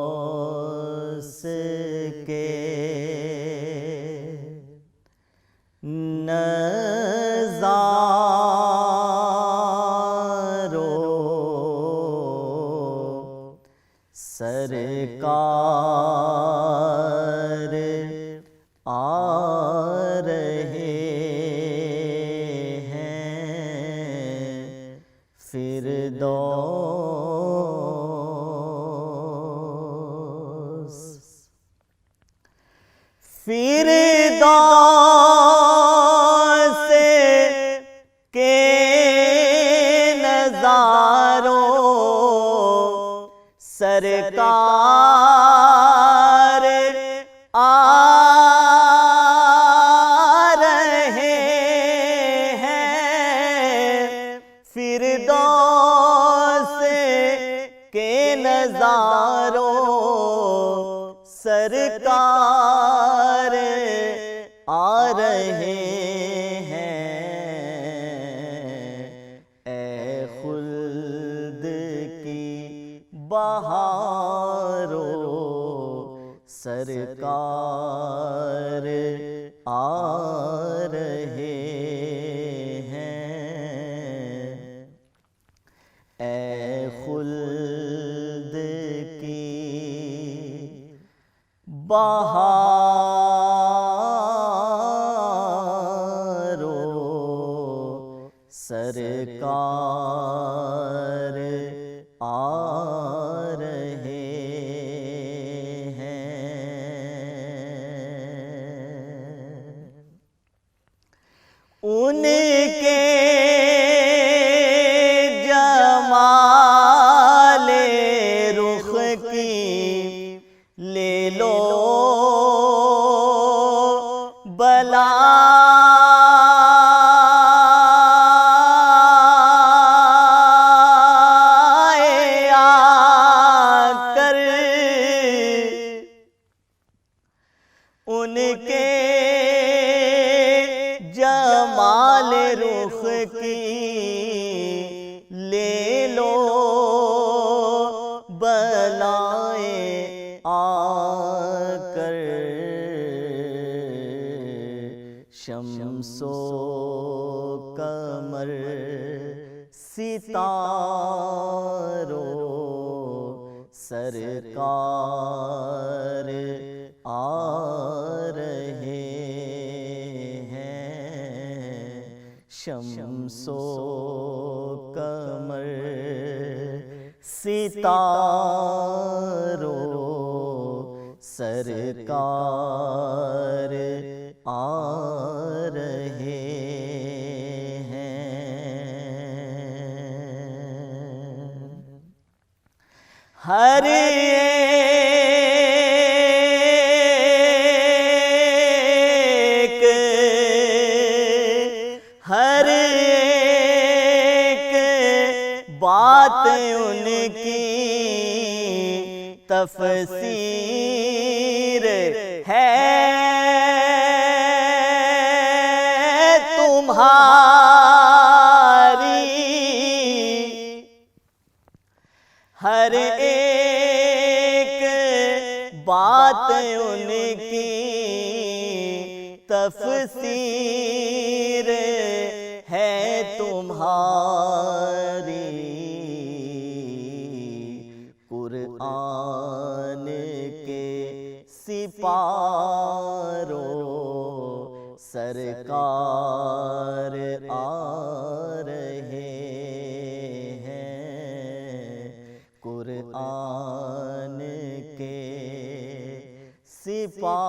فردوس کے نظارو سرکار آ رہے ہیں فردوس کے نظاروں سرکار آ رہے ہیں فردوس کے نظاروں سرکار آ رہے ہیں اے خلد کی بہارو سرکار آ رہے ہیں اے خلد کی بہارو سرکار آ رہے ہیں ان کے جمال رخ کی لے لو بلا ان کے جمال رخ کی لے لو بلائیں آ کر شمس و قمر ستاروں سرکار آ رہے ہیں شمس و قمر ستاروں سرکار آ رہے ہیں ہر بات ان کی تفسیر ہے تمہاری ہر ایک بات ان کی تفسیر ہے تمہاری قرآن کے سپاروں سرکار آ رہے ہیں قرآن کے سپاروں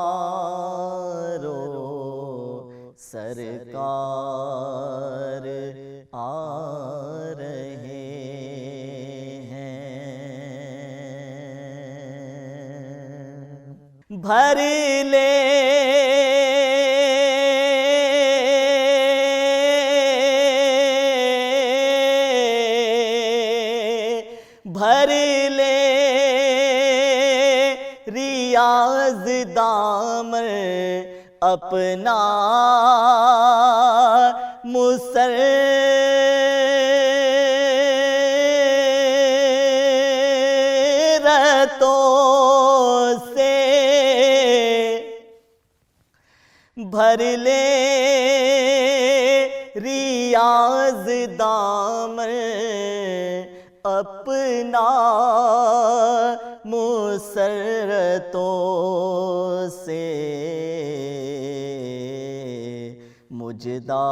سرکار آ رہے بھر لے بھر لے ریاض دامن اپنا سے بھر لے ریاض دامن اپنا مسرتوں سے مجدہ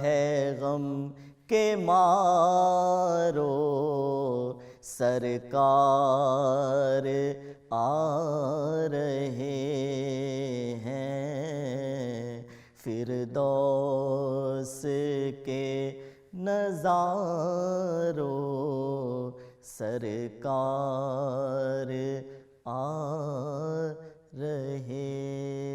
ہے غم کے مارو سرکار آ رہے ہیں فردوس کے نظاروں سرکار آ رہے